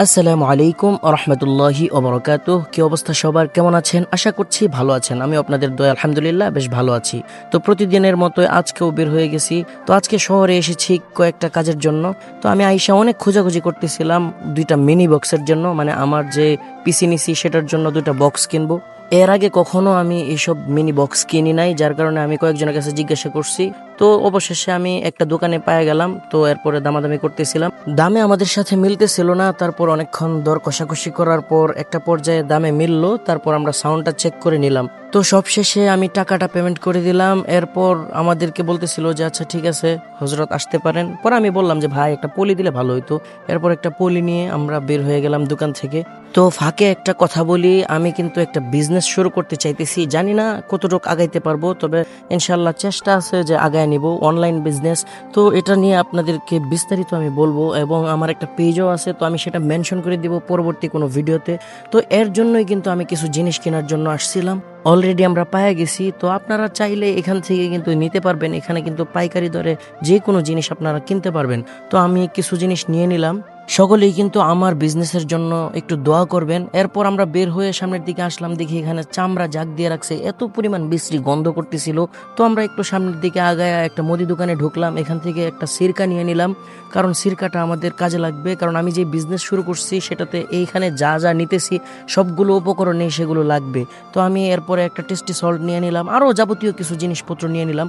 আসসালামু আলাইকুম রহমতুল্লাহি ওবরাকাতুহ। কি অবস্থা সবার, কেমন আছেন? আশা করছি ভালো আছেন। আমি আপনাদের দয়া আলহামদুলিল্লাহ বেশ ভালো আছি। তো প্রতিদিনের মতো আজকেও বের হয়ে গেছি। তো আজকে শহরে এসেছি কয়েকটা কাজের জন্য। তো আমি আইসা অনেক খোঁজাখুঁজি করতেছিলাম দুইটা মিনি বক্সের জন্য, মানে আমার যে পিসি নিছি সেটার জন্য দুইটা বক্স কিনবো। এর আগে কখনো আমি এইসব মিনি বক্স কিনি নাই, যার কারণে আমি কয়েকজনের কাছে জিজ্ঞাসা করছি। তো অবশেষে আমি একটা দোকানে পায়ে গেলাম। তো এরপরে দামাদামি করতেছিলাম, দামে আমাদের সাথে মিলতেছিল না। তারপর অনেকক্ষণ দর কষাকষি করার পর একটা পর্যায়ে দামে মিললো। তারপর আমরা সাউন্ডটা চেক করে নিলাম। তো সবশেষে আমি টাকাটা পেমেন্ট করে দিলাম। এরপর আমাদেরকে বলতেছিল যে আচ্ছা ঠিক আছে হজরত আসতে পারেন। পরে আমি বললাম যে ভাই একটা পলি দিলে ভালো হইতো। এরপর একটা পলি নিয়ে আমরা বের হয়ে গেলাম দোকান থেকে। তো ফাঁকে একটা কথা বলি, আমি কিন্তু একটা বিজনেস শুরু করতে চাইতেছি। জানি না কতটুকু আগাইতে পারবো, তবে ইনশাল্লাহ চেষ্টা আছে যে আগায় নিব অনলাইন বিজনেস। তো এটা নিয়ে আপনাদেরকে বিস্তারিত আমি বলবো, এবং আমার একটা পেজও আছে, তো আমি সেটা মেনশন করে দিব পরবর্তী কোনো ভিডিওতে। তো এর জন্যই কিন্তু আমি কিছু জিনিস কেনার জন্য আসছিলাম। অলরেডি আমরা পায়ে গেছি। তো আপনারা চাইলে এখান থেকে কিন্তু নিতে পারবেন। এখানে কিন্তু পাইকারি দরে যে কোনো জিনিস আপনারা কিনতে পারবেন। তো আমি কিছু জিনিস নিয়ে নিলাম। সকলেই কিন্তু আমার বিজনেসের জন্য একটু দোয়া করবেন। এরপর আমরা বের হয়ে সামনের দিকে আসলাম, দেখি এখানে চামড়া জাগ দিয়ে রাখছে, এত পরিমাণ বিশ্রী গন্ধ করতেছিল। তো আমরা একটু সামনের দিকে আগায় একটা মুদি দোকানে ঢুকলাম। এখান থেকে একটা সিরকা নিয়ে নিলাম, কারণ সিরকাটা আমাদের কাজে লাগবে। কারণ আমি যে বিজনেস শুরু করছি সেটাতে এইখানে যা যা নিতেছি সবগুলো উপকরণ নেই, সেগুলো লাগবে। তো আমি এরপরে একটা টেস্টি সল্ট নিয়ে নিলাম, আরও যাবতীয় কিছু জিনিসপত্র নিয়ে নিলাম।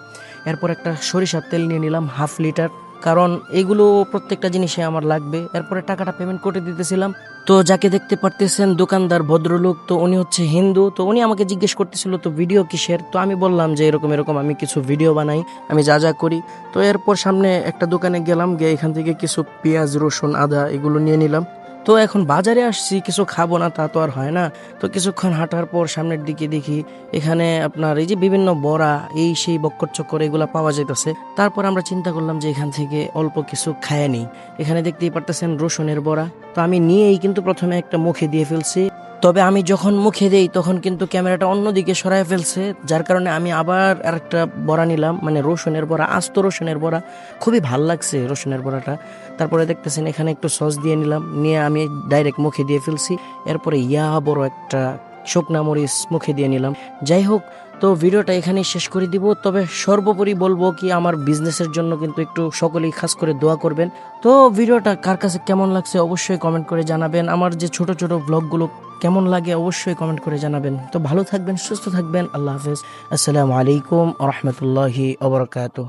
এরপর একটা সরিষার তেল নিয়ে নিলাম 1/2 লিটার, কারণ এগুলো প্রত্যেকটা জিনিসে আমার লাগবে। এরপরে টাকাটা পেমেন্ট করে দিতেছিলাম। তো যাকে দেখতে পারতেছেন দোকানদার ভদ্রলোক, তো উনি হচ্ছে হিন্দু। তো উনি আমাকে জিজ্ঞেস করতেছিল তো ভিডিও কিসের। তো আমি বললাম যে এরকম এরকম আমি কিছু ভিডিও বানাই, আমি যা যা করি। তো এরপর সামনে একটা দোকানে গেলাম, গিয়ে এখান থেকে কিছু পেঁয়াজ রসুন আদা এগুলো নিয়ে নিলাম। তো এখন বাজারে আসছি, কিছু খাবো না তা তো আর হয় না। তো কিছুক্ষণ হাঁটার পর সামনের দিকে দেখি এখানে আপনার এই যে বিভিন্ন বড়া এই সেই বক্কর চক্কর এগুলা পাওয়া যাইতেছে। তারপর আমরা চিন্তা করলাম যে এখান থেকে অল্প কিছু খায় নিই। এখানে দেখতেই পারতেছেন রসুনের বড়া। তো আমি নিয়েই কিন্তু প্রথমে একটা মুখে দিয়ে ফেলছি। তবে আমি যখন মুখে দেই তখন কিন্তু ক্যামেরাটা অন্যদিকে সরায় ফেলছে, যার কারণে আমি আবার আরেকটা বড়া নিলাম, মানে রসুনের বড়া, আস্ত রসুনের বড়া। খুবই ভাল লাগছে রসুনের বড়াটা। তারপরে দেখতেছেন এখানে একটু সস দিয়ে নিলাম, নিয়ে আমি ডাইরেক্ট মুখে দিয়ে ফেলছি। এরপরে বড় একটা শুকনা মরিচ মুখে দিয়ে নিলাম। যাই হোক, তো ভিডিওটা এখানেই শেষ করে দিব। তবে সর্বোপরি বলবো কি, আমার বিজনেসের জন্য কিন্তু একটু সকলেই খাস করে দোয়া করবেন। তো ভিডিওটা কার কাছে কেমন লাগছে অবশ্যই কমেন্ট করে জানাবেন। আমার যে ছোট ছোট ব্লগগুলো কেমন লাগে অবশ্যই কমেন্ট করে জানাবেন। তো ভালো থাকবেন, সুস্থ থাকবেন। আল্লাহ হাফেজ। আসসালামু আলাইকুম রহমতুল্লাহি ওবরাকাতুহ।